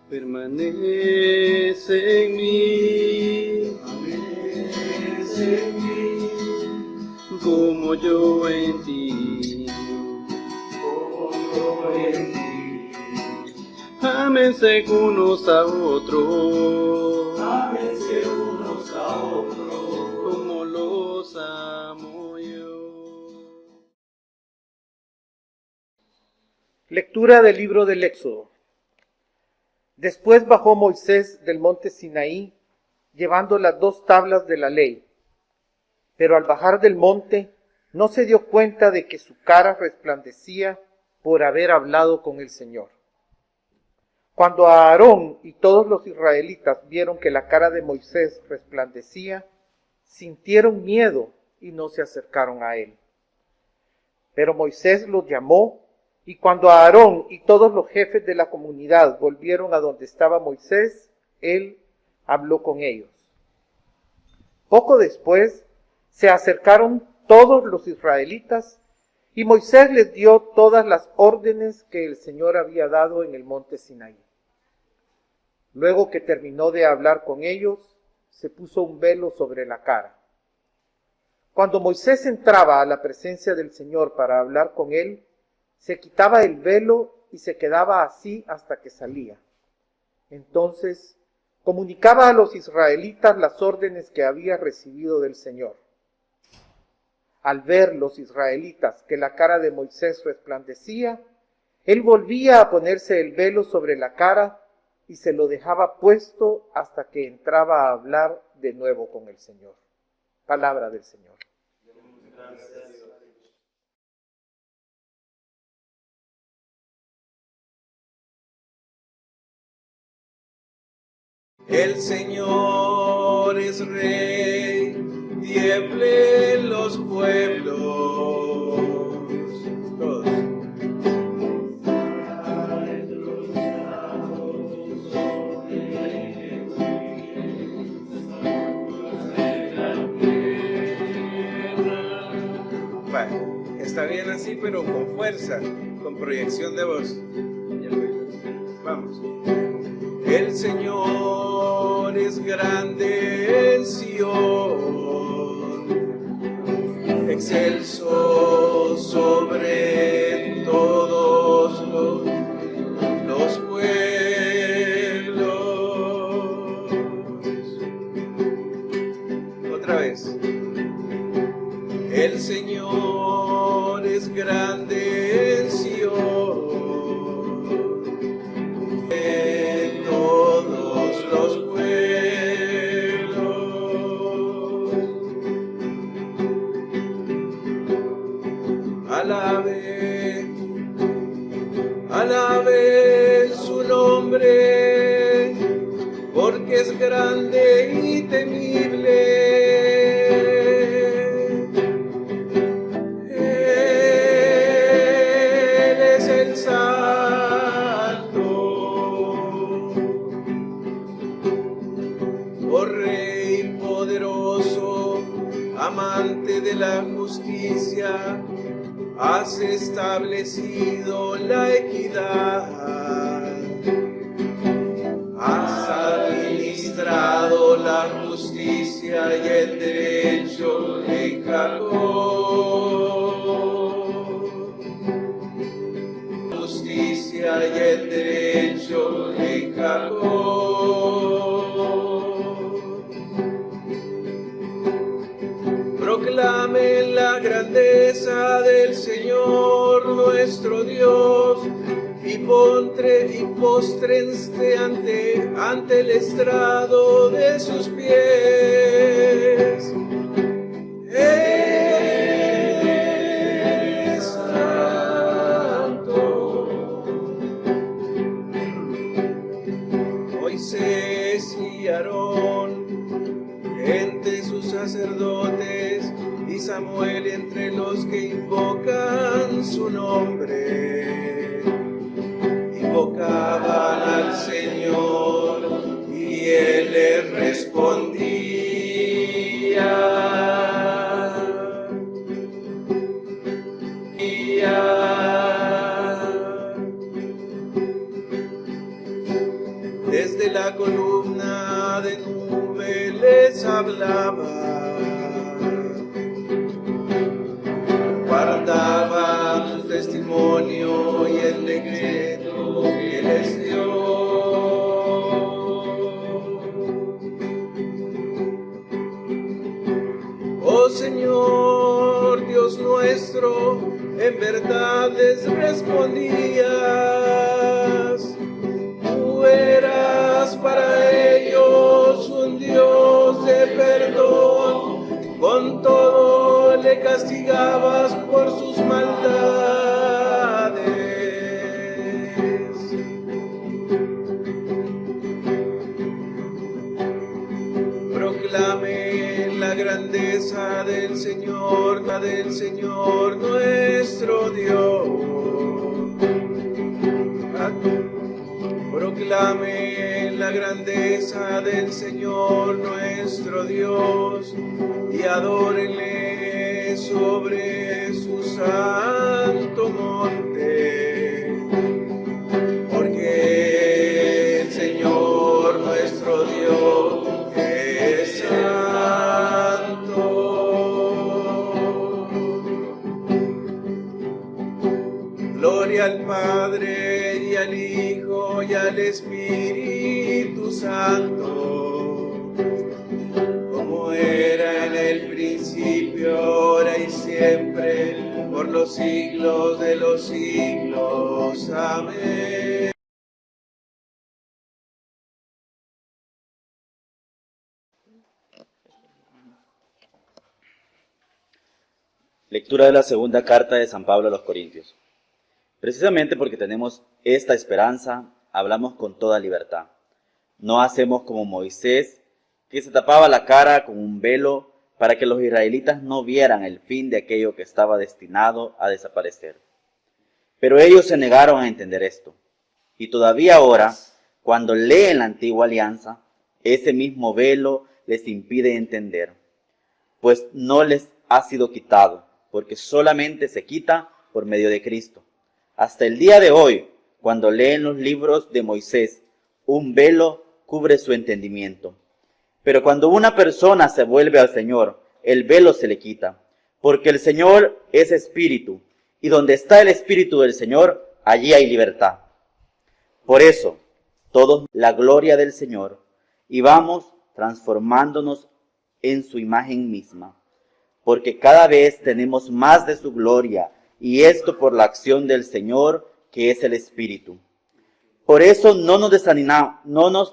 permanece en mí, como yo en ti. Ámense unos a otros, como los amo yo. Lectura del libro del Éxodo. Después bajó Moisés del monte Sinaí, llevando las 2 tablas de la ley. Pero al bajar del monte, no se dio cuenta de que su cara resplandecía por haber hablado con el Señor. Cuando Aarón y todos los israelitas vieron que la cara de Moisés resplandecía, sintieron miedo y no se acercaron a él. Pero Moisés los llamó, y cuando Aarón y todos los jefes de la comunidad volvieron a donde estaba Moisés, él habló con ellos. Poco después se acercaron todos los israelitas, y Moisés les dio todas las órdenes que el Señor había dado en el monte Sinaí. Luego que terminó de hablar con ellos, se puso un velo sobre la cara. Cuando Moisés entraba a la presencia del Señor para hablar con él, se quitaba el velo y se quedaba así hasta que salía. Entonces comunicaba a los israelitas las órdenes que había recibido del Señor. Al ver los israelitas que la cara de Moisés resplandecía, él volvía a ponerse el velo sobre la cara y se lo dejaba puesto hasta que entraba a hablar de nuevo con el Señor. Palabra del Señor. El Señor es Rey, tiemblen los pueblos. Todos. Vale, está bien así, pero con fuerza, con proyección de voz. Vamos. El Señor es grande en Sión, excelso sobre todos los pueblos. Otra vez. El Señor es grande en Sión. Alabe su nombre, porque es grande y temible. Él es el Santo, oh Rey poderoso, amante de la justicia. Has establecido la equidad, has administrado la justicia y el derecho en Jacob. Justicia y el derecho en Jacob. Proclamen la grandeza del Señor nuestro Dios y póstrense ante el estrado de sus pies. Él es santo. Moisés y Aarón entre sus sacerdotes, y Samuel entre los que invocan su nombre. Invocaban al Señor y Él les respondía. desde la columna de nube les hablaba. Guardaban su testimonio y el decreto que les dio. Oh Señor, Dios nuestro, en verdad les respondías. Tú eras para ellos un Dios de perdón, con todo le castigabas por sus maldades. Proclame la grandeza del Señor, la del Señor nuestro Dios. Proclame la grandeza del Señor nuestro Dios y adórenle sobre su santo monte, porque el Señor nuestro Dios es santo. Gloria al Padre y al Hijo y al Espíritu Santo, como era en el principio, ahora y siempre, por los siglos de los siglos. Amén. Lectura de la segunda carta de San Pablo a los Corintios. Precisamente porque tenemos esta esperanza, hablamos con toda libertad. No hacemos como Moisés, que se tapaba la cara con un velo para que los israelitas no vieran el fin de aquello que estaba destinado a desaparecer. Pero ellos se negaron a entender esto. Y todavía ahora, cuando leen la antigua alianza, ese mismo velo les impide entender, pues no les ha sido quitado, porque solamente se quita por medio de Cristo. Hasta el día de hoy, cuando leen los libros de Moisés, un velo cubre su entendimiento. Pero cuando una persona se vuelve al Señor, el velo se le quita, porque el Señor es espíritu, y donde está el espíritu del Señor, allí hay libertad. Por eso, todos la gloria del Señor, y vamos transformándonos en su imagen misma, porque cada vez tenemos más de su gloria, y esto por la acción del Señor, que es el Espíritu. Por eso no nos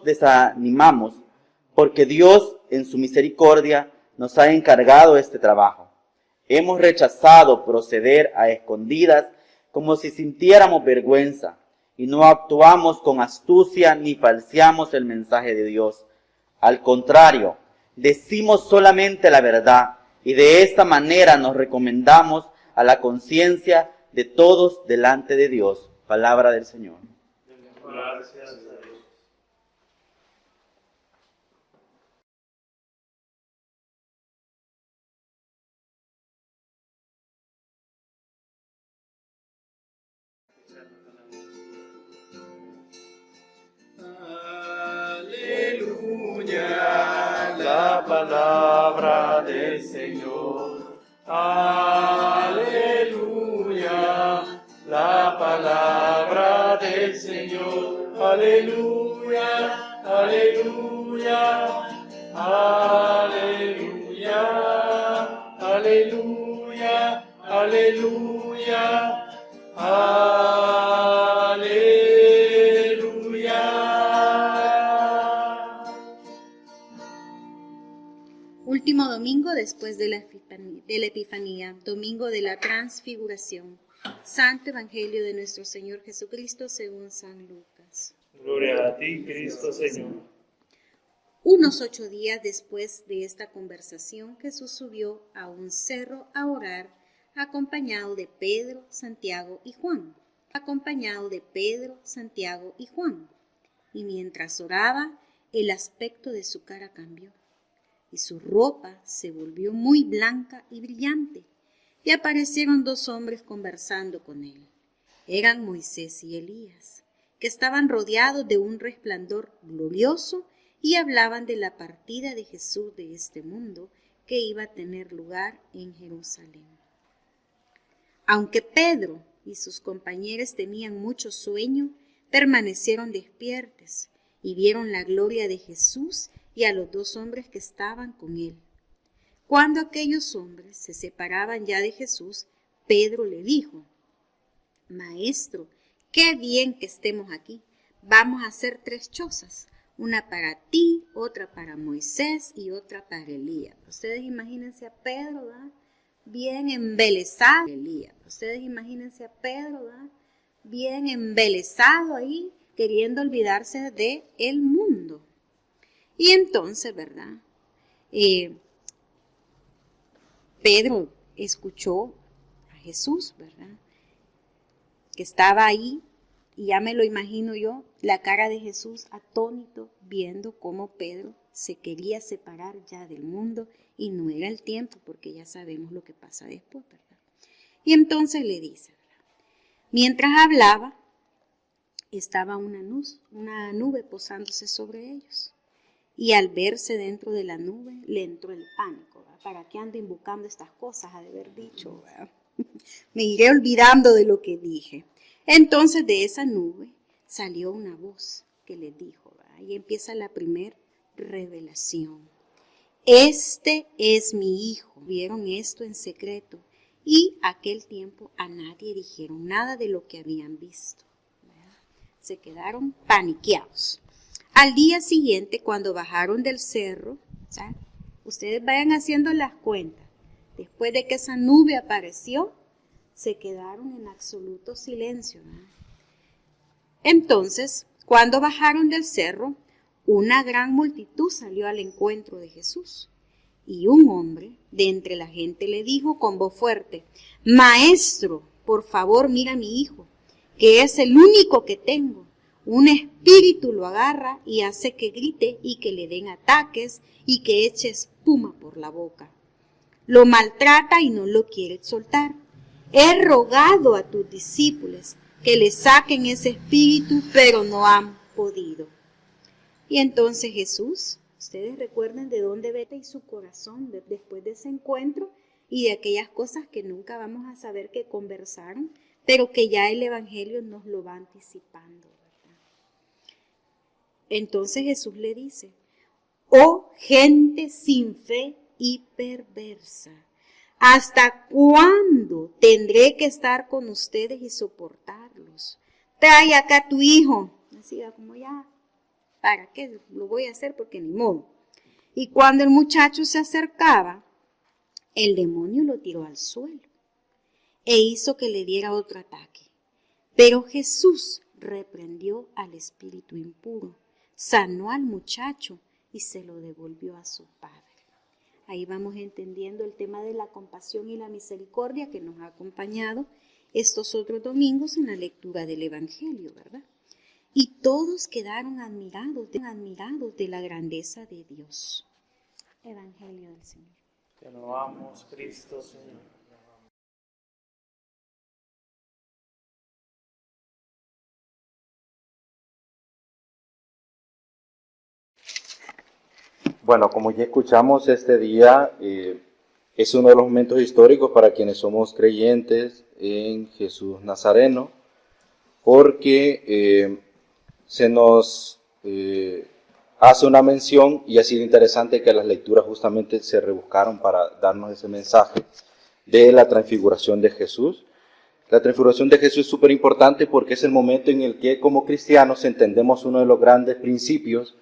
desanimamos, porque Dios en su misericordia nos ha encargado este trabajo. Hemos rechazado proceder a escondidas como si sintiéramos vergüenza, y no actuamos con astucia ni falseamos el mensaje de Dios. Al contrario, decimos solamente la verdad, y de esta manera nos recomendamos a la conciencia de todos delante de Dios. Palabra del Señor. Gracias a Dios. Aleluya, la palabra del Señor. Aleluya, la palabra del Señor. Aleluya, aleluya, aleluya, aleluya, aleluya, aleluya. Último domingo después de la Epifanía, domingo de la Transfiguración. Santo Evangelio de nuestro Señor Jesucristo según San Lucas. Gloria a ti, Cristo Señor. Unos 8 días después de esta conversación, Jesús subió a un cerro a orar, acompañado de Pedro, Santiago y Juan. Y mientras oraba, el aspecto de su cara cambió, y su ropa se volvió muy blanca y brillante. Y aparecieron 2 hombres conversando con él. Eran Moisés y Elías, que estaban rodeados de un resplandor glorioso y hablaban de la partida de Jesús de este mundo que iba a tener lugar en Jerusalén. Aunque Pedro y sus compañeros tenían mucho sueño, permanecieron despiertos y vieron la gloria de Jesús y a los dos hombres que estaban con él. Cuando aquellos hombres se separaban ya de Jesús, Pedro le dijo: Maestro, qué bien que estemos aquí. Vamos a hacer 3 chozas, una para ti, otra para Moisés y otra para Elías. Ustedes imagínense a Pedro, ¿verdad? Bien embelesado. Ustedes imagínense a Pedro, ¿verdad? Bien embelesado ahí, queriendo olvidarse de el mundo. Y entonces, ¿verdad? Pedro escuchó a Jesús, ¿verdad? Que estaba ahí, y ya me lo imagino yo, la cara de Jesús atónito, viendo cómo Pedro se quería separar ya del mundo, y no era el tiempo, porque ya sabemos lo que pasa después, ¿verdad? Y entonces le dice, ¿verdad? Mientras hablaba, estaba una nube posándose sobre ellos. Y al verse dentro de la nube, le entró el pánico, ¿verdad? ¿Para qué ando invocando estas cosas? Ha de haber dicho, ¿verdad? Me iré olvidando de lo que dije. Entonces de esa nube salió una voz que le dijo, ¿verdad? Y empieza la primera revelación. Este es mi hijo. Vieron esto en secreto. Y aquel tiempo a nadie dijeron nada de lo que habían visto, ¿verdad? Se quedaron paniqueados. Al día siguiente, cuando bajaron del cerro, ¿sabes? Ustedes vayan haciendo las cuentas. Después de que esa nube apareció, se quedaron en absoluto silencio, ¿no? Entonces, cuando bajaron del cerro, una gran multitud salió al encuentro de Jesús. Y un hombre de entre la gente le dijo con voz fuerte: Maestro, por favor, mira a mi hijo, que es el único que tengo. Un espíritu lo agarra y hace que grite y que le den ataques y que eche espuma por la boca. Lo maltrata y no lo quiere soltar. He rogado a tus discípulos que le saquen ese espíritu, pero no han podido. Y entonces Jesús, ustedes recuerden de dónde vete y su corazón después de ese encuentro y de aquellas cosas que nunca vamos a saber que conversaron, pero que ya el Evangelio nos lo va anticipando, ¿verdad? Entonces Jesús le dice: oh gente sin fe y perversa, ¿hasta cuándo tendré que estar con ustedes y soportarlos? Trae acá a tu hijo. Así como ya, ¿para qué? Lo voy a hacer porque ni modo. Y cuando el muchacho se acercaba, el demonio lo tiró al suelo e hizo que le diera otro ataque. Pero Jesús reprendió al espíritu impuro, sanó al muchacho y se lo devolvió a su padre. Ahí vamos entendiendo el tema de la compasión y la misericordia que nos ha acompañado estos otros domingos en la lectura del Evangelio, ¿verdad? Y todos quedaron admirados de la grandeza de Dios. Evangelio del Señor. Te alabamos, Cristo, Señor. Bueno, como ya escuchamos, este día es uno de los momentos históricos para quienes somos creyentes en Jesús Nazareno, porque se nos hace una mención, y ha sido interesante que las lecturas justamente se rebuscaron para darnos ese mensaje de la transfiguración de Jesús. La transfiguración de Jesús es súper importante porque es el momento en el que como cristianos entendemos uno de los grandes principios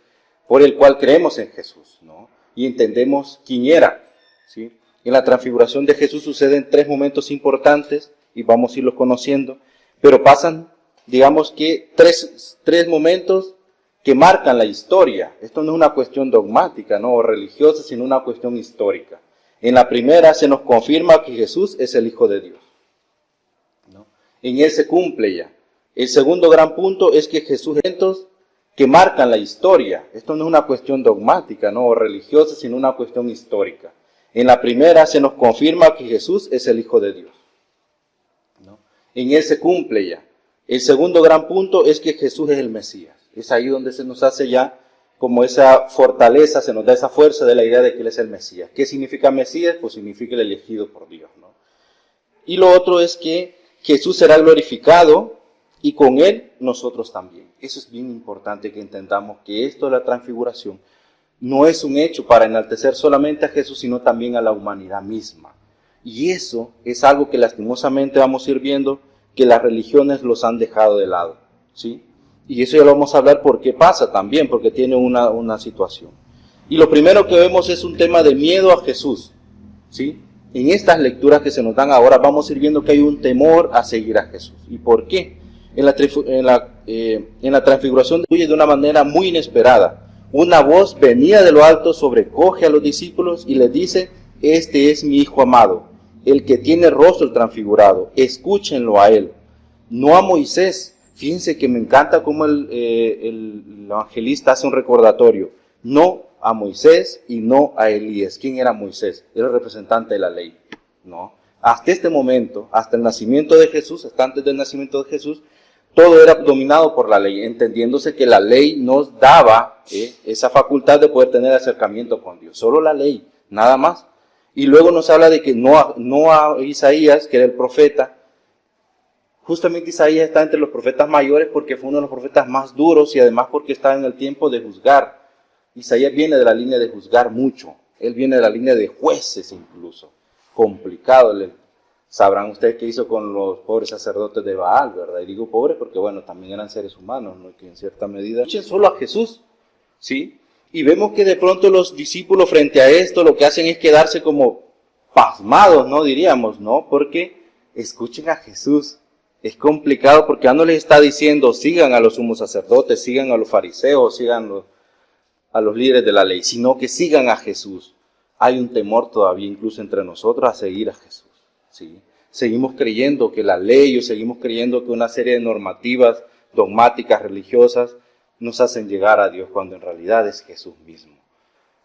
por el cual creemos en Jesús, ¿no? Y entendemos quién era, ¿sí? En la transfiguración de Jesús suceden 3 momentos importantes y vamos a irlos conociendo, pero pasan, digamos que, tres momentos que marcan la historia. Esto no es una cuestión dogmática, ¿no? O religiosa, sino una cuestión histórica. En la primera se nos confirma que Jesús es el Hijo de Dios, ¿no? En él se cumple ya. El segundo gran punto es que Jesús que marcan la historia. Esto no es una cuestión dogmática, ¿no? O religiosa, sino una cuestión histórica. En la primera se nos confirma que Jesús es el Hijo de Dios, ¿no? En él se cumple ya. El segundo gran punto es que Jesús es el Mesías. Es ahí donde se nos hace ya como esa fortaleza, se nos da esa fuerza de la idea de que Él es el Mesías. ¿Qué significa Mesías? Pues significa el elegido por Dios, ¿no? Y lo otro es que Jesús será glorificado y con Él nosotros también. Eso es bien importante que entendamos que esto de la transfiguración no es un hecho para enaltecer solamente a Jesús, sino también a la humanidad misma. Y eso es algo que lastimosamente vamos a ir viendo que las religiones los han dejado de lado, ¿sí? Y eso ya lo vamos a hablar por qué pasa también, porque tiene una situación. Y lo primero que vemos es un tema de miedo a Jesús, ¿sí? En estas lecturas que se nos dan ahora vamos a ir viendo que hay un temor a seguir a Jesús. ¿Y por qué? En la transfiguración fluye de una manera muy inesperada. Una voz venida de lo alto sobrecoge a los discípulos y les dice: este es mi Hijo amado, el que tiene rostro transfigurado, escúchenlo a él, no a Moisés. Fíjense que me encanta cómo el evangelista hace un recordatorio, no a Moisés y no a Elías. ¿Quién era Moisés? Era el representante de la ley, ¿no? Hasta este momento, hasta el nacimiento de Jesús, hasta antes del nacimiento de Jesús, todo era dominado por la ley, entendiéndose que la ley nos daba esa facultad de poder tener acercamiento con Dios. Solo la ley, nada más. Y luego nos habla de que no a Isaías, que era el profeta. Justamente Isaías está entre los profetas mayores porque fue uno de los profetas más duros y además porque estaba en el tiempo de juzgar. Isaías viene de la línea de juzgar mucho. Él viene de la línea de jueces incluso. Complicado. Sabrán ustedes qué hizo con los pobres sacerdotes de Baal, ¿verdad? Y digo pobres porque, bueno, también eran seres humanos, ¿no? Que en cierta medida escuchen solo a Jesús, ¿sí? Y vemos que de pronto los discípulos frente a esto lo que hacen es quedarse como pasmados, ¿no? Diríamos, ¿no? Porque escuchen a Jesús. Es complicado porque ya no les está diciendo sigan a los sumos sacerdotes, sigan a los fariseos, sigan a los líderes de la ley, sino que sigan a Jesús. Hay un temor todavía incluso entre nosotros a seguir a Jesús. ¿Sí? Seguimos creyendo que la ley o seguimos creyendo que una serie de normativas dogmáticas religiosas nos hacen llegar a Dios cuando en realidad es Jesús mismo.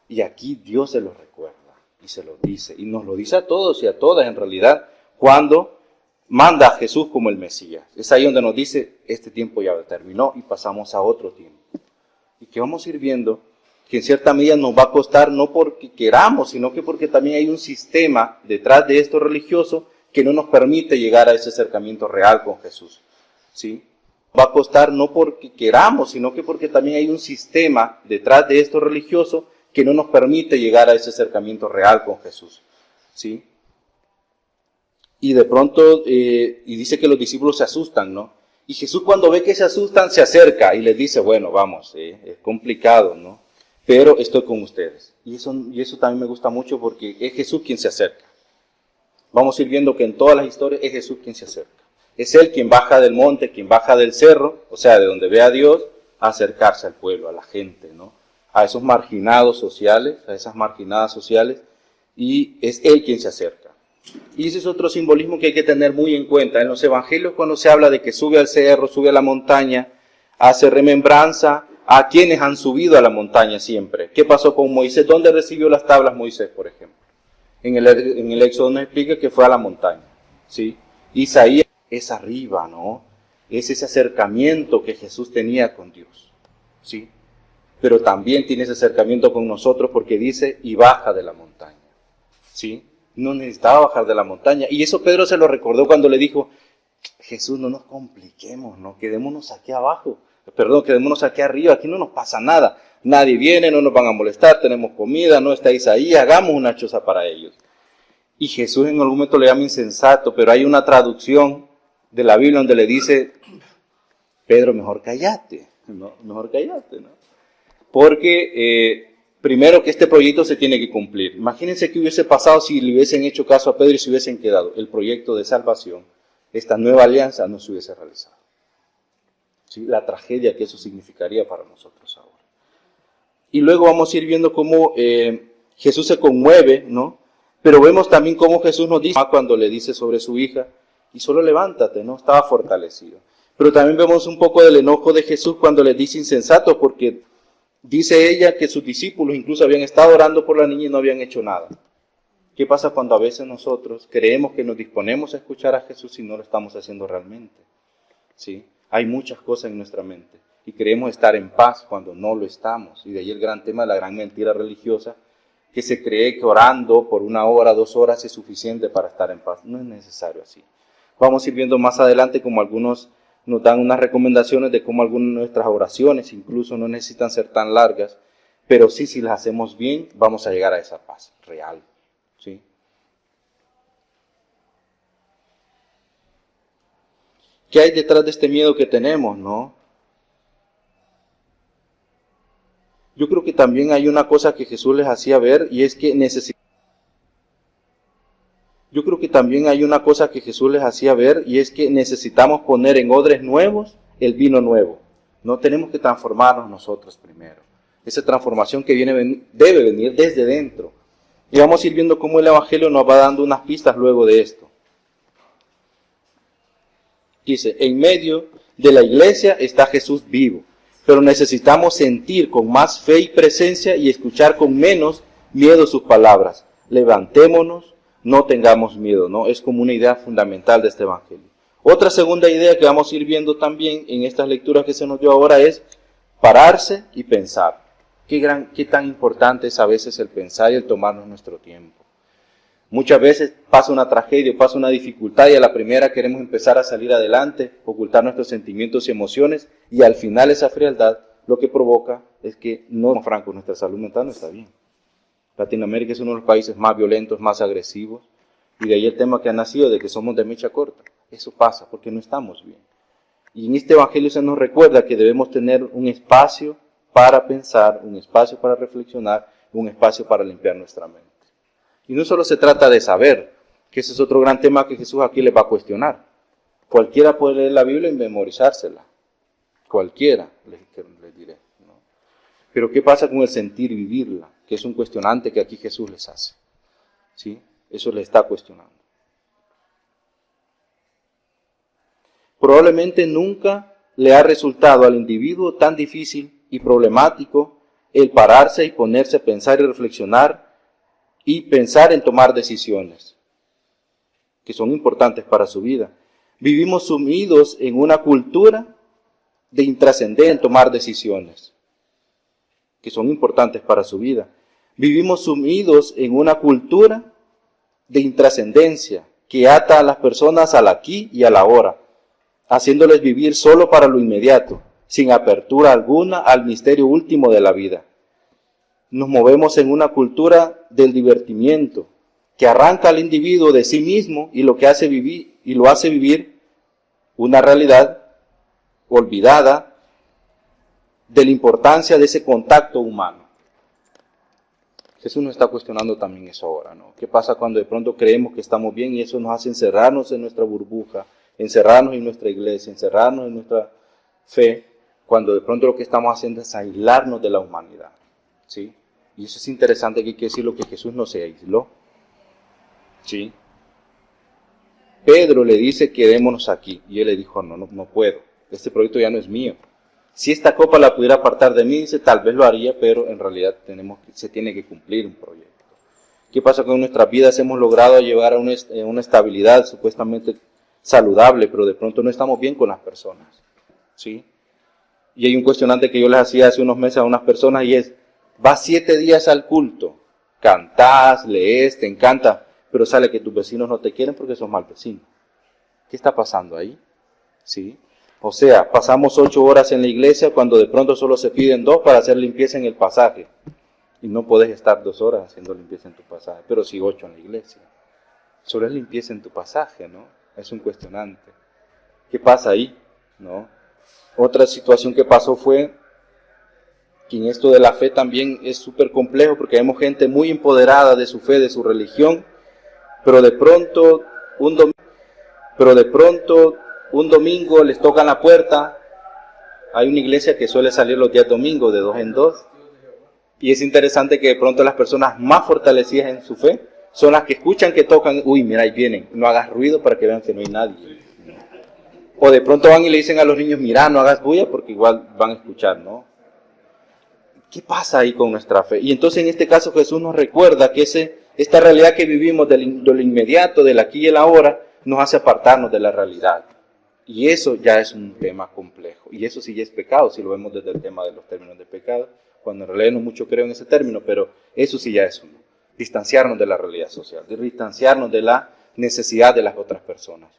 Y aquí Dios se lo recuerda y se lo dice y nos lo dice a todos y a todas en realidad cuando manda a Jesús como el Mesías. Es ahí donde nos dice este tiempo ya terminó y pasamos a otro tiempo. Y que vamos a ir viendo que en cierta medida nos va a costar no porque queramos, sino que porque también hay un sistema detrás de esto religioso que no nos permite llegar a ese acercamiento real con Jesús, ¿sí? Va a costar no porque queramos, sino que porque también hay un sistema detrás de esto religioso que no nos permite llegar a ese acercamiento real con Jesús, ¿sí? Y de pronto, y dice que los discípulos se asustan, ¿no? Y Jesús cuando ve que se asustan se acerca y les dice, bueno, vamos, es complicado, ¿no? Pero estoy con ustedes. Y eso también me gusta mucho porque es Jesús quien se acerca. Vamos a ir viendo que en todas las historias es Jesús quien se acerca. Es Él quien baja del monte, quien baja del cerro, o sea, de donde ve a Dios, a acercarse al pueblo, a la gente, ¿no? A esos marginados sociales, a esas marginadas sociales, y es Él quien se acerca. Y ese es otro simbolismo que hay que tener muy en cuenta. En los evangelios cuando se habla de que sube al cerro, sube a la montaña, hace remembranza a quienes han subido a la montaña siempre. ¿Qué pasó con Moisés? ¿Dónde recibió las tablas Moisés, por ejemplo? En el Éxodo nos explica que fue a la montaña, ¿sí? Isaías es arriba, ¿no? Es ese acercamiento que Jesús tenía con Dios, ¿sí? Pero también tiene ese acercamiento con nosotros porque dice, y baja de la montaña, ¿sí? No necesitaba bajar de la montaña. Y eso Pedro se lo recordó cuando le dijo, Jesús, no nos compliquemos, ¿no? Quedémonos aquí abajo. Perdón, quedémonos aquí arriba, aquí no nos pasa nada. Nadie viene, no nos van a molestar, tenemos comida, no estáis ahí, hagamos una choza para ellos. Y Jesús en algún momento le llama insensato, pero hay una traducción de la Biblia donde le dice, Pedro, mejor cállate, ¿no? Mejor cállate, ¿no? Porque primero que este proyecto se tiene que cumplir. Imagínense qué hubiese pasado si le hubiesen hecho caso a Pedro y se hubiesen quedado. El proyecto de salvación, esta nueva alianza no se hubiese realizado. ¿Sí? La tragedia que eso significaría para nosotros ahora. Y luego vamos a ir viendo cómo Jesús se conmueve, ¿no? Pero vemos también cómo Jesús nos dice cuando le dice sobre su hija, y solo levántate, ¿no? Estaba fortalecido. Pero también vemos un poco del enojo de Jesús cuando le dice insensato, porque dice ella que sus discípulos incluso habían estado orando por la niña y no habían hecho nada. ¿Qué pasa cuando a veces nosotros creemos que nos disponemos a escuchar a Jesús y no lo estamos haciendo realmente? ¿Sí? Hay muchas cosas en nuestra mente y creemos estar en paz cuando no lo estamos. Y de ahí el gran tema de la gran mentira religiosa, que se cree que orando por 1 hora, 2 horas es suficiente para estar en paz. No es necesario así. Vamos a ir viendo más adelante como algunos nos dan unas recomendaciones de cómo algunas de nuestras oraciones incluso no necesitan ser tan largas, pero sí, si las hacemos bien, vamos a llegar a esa paz real. ¿Sí? ¿Qué hay detrás de este miedo que tenemos, no? Yo creo que también hay una cosa que Jesús les hacía ver y es que necesitamos poner en odres nuevos el vino nuevo. No tenemos que transformarnos nosotros primero. Esa transformación que debe venir desde dentro. Y vamos a ir viendo cómo el Evangelio nos va dando unas pistas luego de esto. Dice, en medio de la iglesia está Jesús vivo, pero necesitamos sentir con más fe y presencia y escuchar con menos miedo sus palabras. Levantémonos, no tengamos miedo, ¿no? Es como una idea fundamental de este Evangelio. Otra segunda idea que vamos a ir viendo también en estas lecturas que se nos dio ahora es pararse y pensar. Qué tan importante es a veces el pensar y el tomarnos nuestro tiempo. Muchas veces pasa una tragedia, pasa una dificultad y a la primera queremos empezar a salir adelante, ocultar nuestros sentimientos y emociones y al final esa frialdad lo que provoca es que, no, franco, nuestra salud mental no está bien. Latinoamérica es uno de los países más violentos, más agresivos y de ahí el tema que ha nacido de que somos de mecha corta. Eso pasa porque no estamos bien. Y en este Evangelio se nos recuerda que debemos tener un espacio para pensar, un espacio para reflexionar, un espacio para limpiar nuestra mente. Y no solo se trata de saber, que ese es otro gran tema que Jesús aquí les va a cuestionar. Cualquiera puede leer la Biblia y memorizársela. Cualquiera, les diré. ¿No? Pero ¿qué pasa con el sentir y vivirla? Que es un cuestionante que aquí Jesús les hace. ¿Sí? Eso les está cuestionando. Probablemente nunca le ha resultado al individuo tan difícil y problemático el pararse y ponerse a pensar y reflexionar y pensar en tomar decisiones que son importantes para su vida. Vivimos sumidos en una cultura de intrascender en tomar decisiones que son importantes para su vida. Vivimos sumidos en una cultura de intrascendencia que ata a las personas al aquí y a la ahora, haciéndoles vivir solo para lo inmediato, sin apertura alguna al misterio último de la vida. Nos movemos en una cultura del divertimiento que arranca al individuo de sí mismo y lo hace vivir una realidad olvidada de la importancia de ese contacto humano. Jesús nos está cuestionando también eso ahora, ¿no? ¿Qué pasa cuando de pronto creemos que estamos bien y eso nos hace encerrarnos en nuestra burbuja, encerrarnos en nuestra iglesia, encerrarnos en nuestra fe, cuando de pronto lo que estamos haciendo es aislarnos de la humanidad? ¿Sí? Y eso es interesante, que hay que decir lo que Jesús no se aisló. ¿Sí? Pedro le dice, quedémonos aquí. Y él le dijo, no puedo. Este proyecto ya no es mío. Si esta copa la pudiera apartar de mí, dice, tal vez lo haría, pero en realidad se tiene que cumplir un proyecto. ¿Qué pasa con nuestras vidas? Hemos logrado llevar a una estabilidad supuestamente saludable, pero de pronto no estamos bien con las personas. ¿Sí? Y hay un cuestionante que yo les hacía hace unos meses a unas personas y es, vas 7 días al culto, cantás, lees, te encanta, pero sale que tus vecinos no te quieren porque sos mal vecino. ¿Qué está pasando ahí? ¿Sí? O sea, pasamos 8 horas en la iglesia cuando de pronto solo se piden 2 para hacer limpieza en el pasaje. Y no podés estar 2 horas haciendo limpieza en tu pasaje, pero sí 8 en la iglesia. Solo es limpieza en tu pasaje, ¿no? Es un cuestionante. ¿Qué pasa ahí? ¿No? Otra situación que pasó fue que en esto de la fe también es súper complejo porque vemos gente muy empoderada de su fe, de su religión, pero de pronto un domingo les tocan la puerta. Hay una iglesia que suele salir los días domingos de 2 en 2 y es interesante que de pronto las personas más fortalecidas en su fe son las que escuchan que tocan, uy, mira, ahí vienen, no hagas ruido para que vean que no hay nadie. O de pronto van y le dicen a los niños, mira, no hagas bulla porque igual van a escuchar, ¿no? ¿Qué pasa ahí con nuestra fe? Y entonces en este caso Jesús nos recuerda que esta realidad que vivimos de lo inmediato, del aquí y el ahora, nos hace apartarnos de la realidad. Y eso ya es un tema complejo. Y eso sí ya es pecado, si lo vemos desde el tema de los términos de pecado, cuando en realidad no mucho creo en ese término, pero eso sí ya es uno. Distanciarnos de la realidad social, de distanciarnos de la necesidad de las otras personas.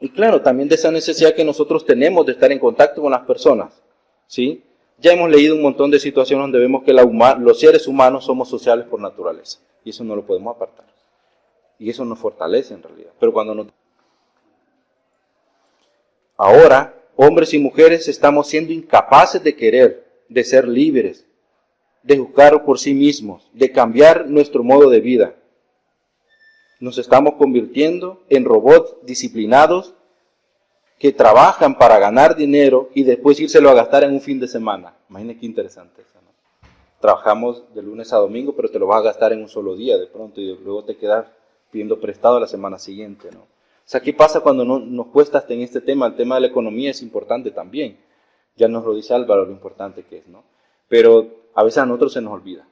Y claro, también de esa necesidad que nosotros tenemos de estar en contacto con las personas, ¿sí? Ya hemos leído un montón de situaciones donde vemos que los seres humanos somos sociales por naturaleza. Y eso no lo podemos apartar. Y eso nos fortalece en realidad. Pero cuando nos... Ahora, hombres y mujeres estamos siendo incapaces de querer, de ser libres, de juzgar por sí mismos, de cambiar nuestro modo de vida. Nos estamos convirtiendo en robots disciplinados que trabajan para ganar dinero y después írselo a gastar en un fin de semana. Imagínense qué interesante eso, ¿no? Trabajamos de lunes a domingo, pero te lo vas a gastar en un solo día de pronto y luego te quedas pidiendo prestado la semana siguiente, ¿no? O sea, ¿qué pasa cuando nos cuesta hasta en este tema? El tema de la economía es importante también. Ya nos lo dice Álvaro lo importante que es, ¿no? Pero a veces a nosotros se nos olvida.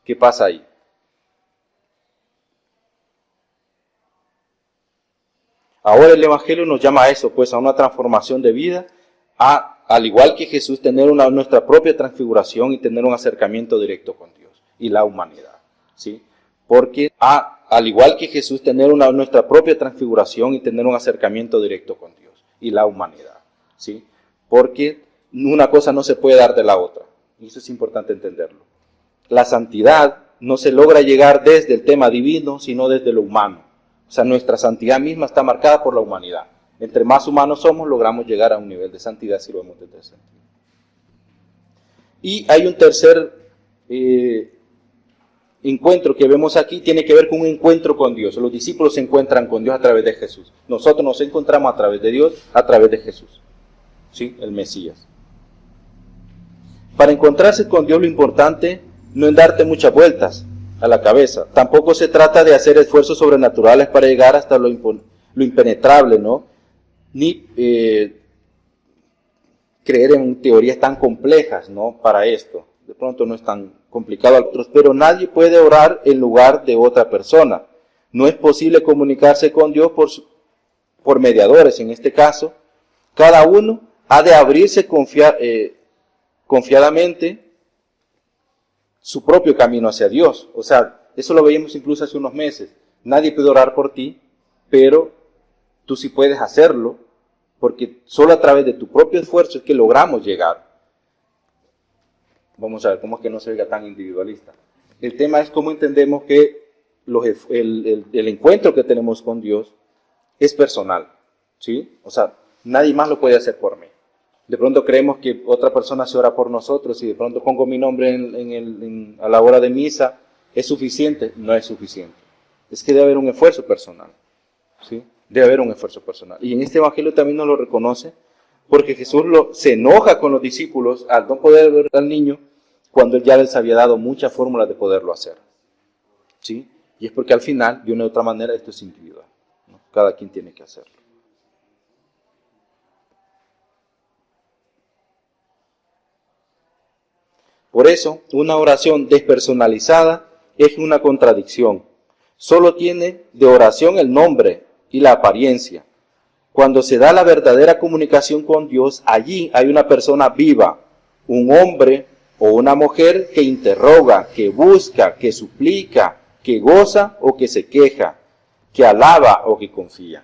¿Qué pasa ahí? Ahora el Evangelio nos llama a eso, pues a una transformación de vida, al igual que Jesús, tener nuestra propia transfiguración y tener un acercamiento directo con Dios y la humanidad, ¿sí? Porque al igual que Jesús, tener nuestra propia transfiguración y tener un acercamiento directo con Dios y la humanidad, ¿sí? Porque una cosa no se puede dar de la otra, y eso es importante entenderlo. La santidad no se logra llegar desde el tema divino, sino desde lo humano. O sea, nuestra santidad misma está marcada por la humanidad. Entre más humanos somos, logramos llegar a un nivel de santidad si lo vemos desde ese sentido. Y hay un tercer encuentro que vemos aquí, tiene que ver con un encuentro con Dios. Los discípulos se encuentran con Dios a través de Jesús. Nosotros nos encontramos a través de Dios, a través de Jesús. ¿Sí? El Mesías. Para encontrarse con Dios lo importante no es darte muchas vueltas a la cabeza. Tampoco se trata de hacer esfuerzos sobrenaturales para llegar hasta lo impenetrable, ¿no? Ni creer en teorías tan complejas, ¿no? Para esto. De pronto no es tan complicado a otros, pero nadie puede orar en lugar de otra persona. No es posible comunicarse con Dios por mediadores, en este caso. Cada uno ha de abrirse confiadamente su propio camino hacia Dios. O sea, eso lo veíamos incluso hace unos meses. Nadie puede orar por ti, pero tú sí puedes hacerlo, porque solo a través de tu propio esfuerzo es que logramos llegar. Vamos a ver cómo es que no se oiga tan individualista. El tema es cómo entendemos que el encuentro que tenemos con Dios es personal, ¿sí? O sea, nadie más lo puede hacer por mí. De pronto creemos que otra persona se ora por nosotros y de pronto pongo mi nombre a la hora de misa, ¿es suficiente? No es suficiente. Es que debe haber un esfuerzo personal, ¿sí? Debe haber un esfuerzo personal. Y en este evangelio también nos lo reconoce, porque Jesús se enoja con los discípulos al no poder ver al niño, cuando él ya les había dado muchas fórmulas de poderlo hacer, ¿sí? Y es porque al final, de una u otra manera, esto es individual, ¿no? Cada quien tiene que hacerlo. Por eso, una oración despersonalizada es una contradicción. Solo tiene de oración el nombre y la apariencia. Cuando se da la verdadera comunicación con Dios, allí hay una persona viva, un hombre o una mujer que interroga, que busca, que suplica, que goza o que se queja, que alaba o que confía.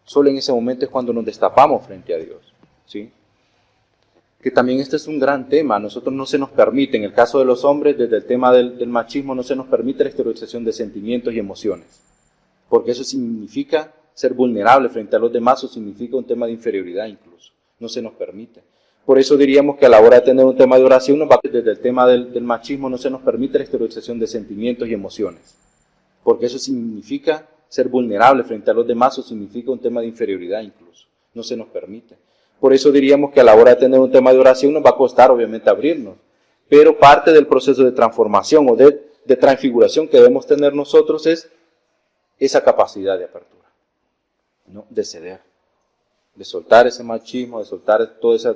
Solo en ese momento es cuando nos destapamos frente a Dios, ¿sí? Que también este es un gran tema. A nosotros no se nos permite, en el caso de los hombres, desde el tema del machismo, no se nos permite la exteriorización de sentimientos y emociones, porque eso significa ser vulnerable frente a los demás, o significa un tema de inferioridad incluso. No se nos permite. Por eso diríamos que a la hora de tener un tema de oración, desde el tema del machismo, no se nos permite la exteriorización de sentimientos y emociones, porque eso significa ser vulnerable frente a los demás, o significa un tema de inferioridad incluso. No se nos permite. Por eso diríamos que a la hora de tener un tema de oración nos va a costar obviamente abrirnos, pero parte del proceso de transformación o de transfiguración que debemos tener nosotros es esa capacidad de apertura, ¿no? De ceder, de soltar ese machismo, de soltar todo ese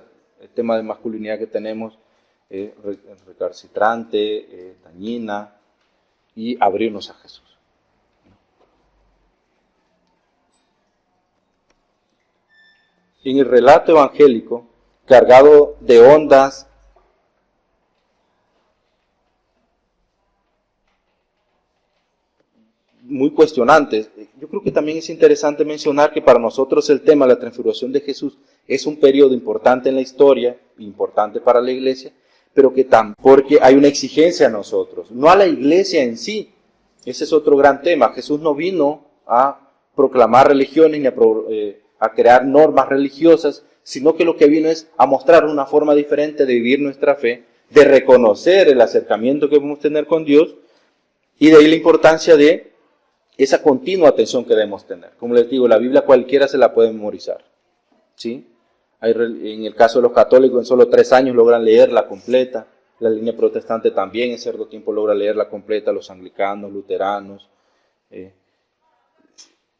tema de masculinidad que tenemos, recalcitrante, dañina, y abrirnos a Jesús. en el relato evangélico, cargado de ondas muy cuestionantes. Yo creo que también es interesante mencionar que para nosotros el tema de la transfiguración de Jesús es un periodo importante en la historia, importante para la iglesia, pero que también porque hay una exigencia a nosotros, no a la iglesia en sí. Ese es otro gran tema. Jesús no vino a proclamar religiones ni a crear normas religiosas, sino que lo que vino es a mostrar una forma diferente de vivir nuestra fe, de reconocer el acercamiento que podemos tener con Dios, y de ahí la importancia de esa continua atención que debemos tener. Como les digo, la Biblia cualquiera se la puede memorizar, ¿sí? En el caso de los católicos, en solo 3 años logran leerla completa. La línea protestante también en cierto tiempo logra leerla completa, los anglicanos, luteranos.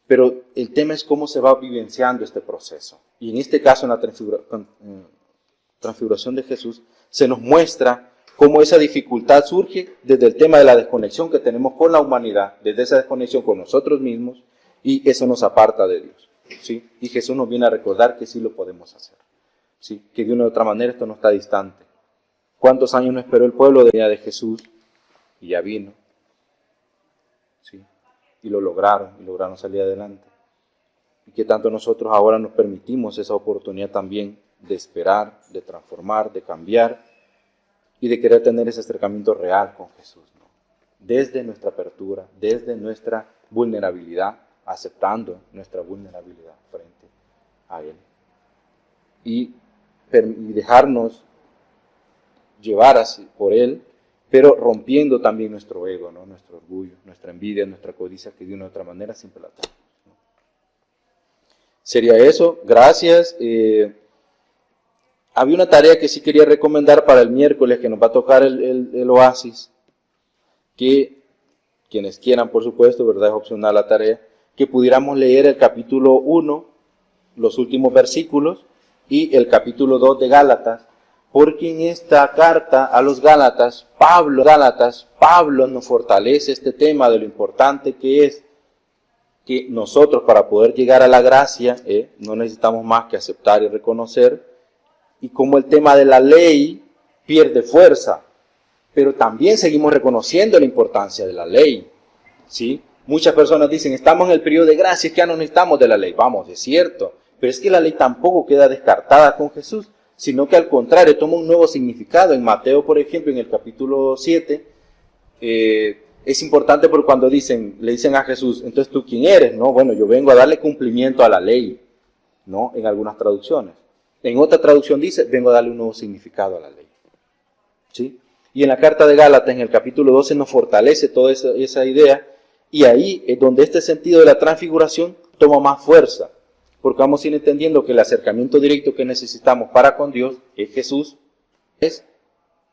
Pero el tema es cómo se va vivenciando este proceso. Y en este caso, en la transfiguración de Jesús, se nos muestra cómo esa dificultad surge desde el tema de la desconexión que tenemos con la humanidad, desde esa desconexión con nosotros mismos, y eso nos aparta de Dios, ¿sí? Y Jesús nos viene a recordar que sí lo podemos hacer, ¿sí? Que de una u otra manera esto no está distante. ¿Cuántos años no esperó el pueblo de Jesús? Y ya vino, ¿sí? Y lo lograron salir adelante. Y que tanto nosotros ahora nos permitimos esa oportunidad también de esperar, de transformar, de cambiar, y de querer tener ese acercamiento real con Jesús, ¿no? Desde nuestra apertura, desde nuestra vulnerabilidad, aceptando nuestra vulnerabilidad frente a Él. Y dejarnos llevar así por Él, pero rompiendo también nuestro ego, ¿no? Nuestro orgullo, nuestra envidia, nuestra codicia, que de una u otra manera siempre la tenemos, ¿no? Sería eso. Gracias. Había una tarea que sí quería recomendar para el miércoles, que nos va a tocar el oasis, que quienes quieran, por supuesto, ¿verdad? Es opcional la tarea, que pudiéramos leer el capítulo 1, los últimos versículos, y el capítulo 2 de Gálatas, porque en esta carta a los Gálatas, Pablo nos fortalece este tema de lo importante que es que nosotros, para poder llegar a la gracia, no necesitamos más que aceptar y reconocer, y como el tema de la ley pierde fuerza, pero también seguimos reconociendo la importancia de la ley, ¿sí? Muchas personas dicen, estamos en el periodo de gracia, es que ya no necesitamos de la ley. Vamos, es cierto, pero es que la ley tampoco queda descartada con Jesús, sino que al contrario, toma un nuevo significado. En Mateo, por ejemplo, en el capítulo 7, es importante porque cuando le dicen a Jesús, entonces ¿tú quién eres? No, bueno, yo vengo a darle cumplimiento a la ley, ¿no? En algunas traducciones. En otra traducción dice, vengo a darle un nuevo significado a la ley, ¿sí? Y en la carta de Gálatas, en el capítulo 12, nos fortalece toda esa idea, y ahí es donde este sentido de la transfiguración toma más fuerza, porque vamos a ir entendiendo que el acercamiento directo que necesitamos para con Dios es Jesús, es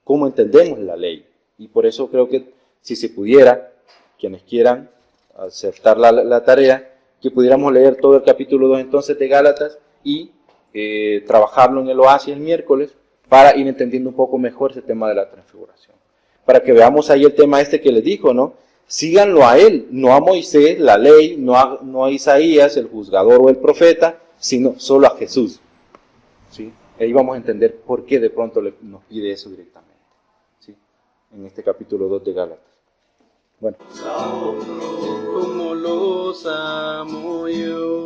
cómo entendemos la ley. Y por eso creo que si se pudiera, quienes quieran aceptar la tarea, que pudiéramos leer todo el capítulo 2 entonces de Gálatas y trabajarlo en el oasis el miércoles para ir entendiendo un poco mejor ese tema de la transfiguración. Para que veamos ahí el tema este que les dijo, ¿no? Síganlo a él, no a Moisés, la ley, no a Isaías, el juzgador o el profeta, sino solo a Jesús, ¿sí? Ahí vamos a entender por qué de pronto nos pide eso directamente, ¿sí? En este capítulo 2 de Gálatas. Bueno. Como los amo yo.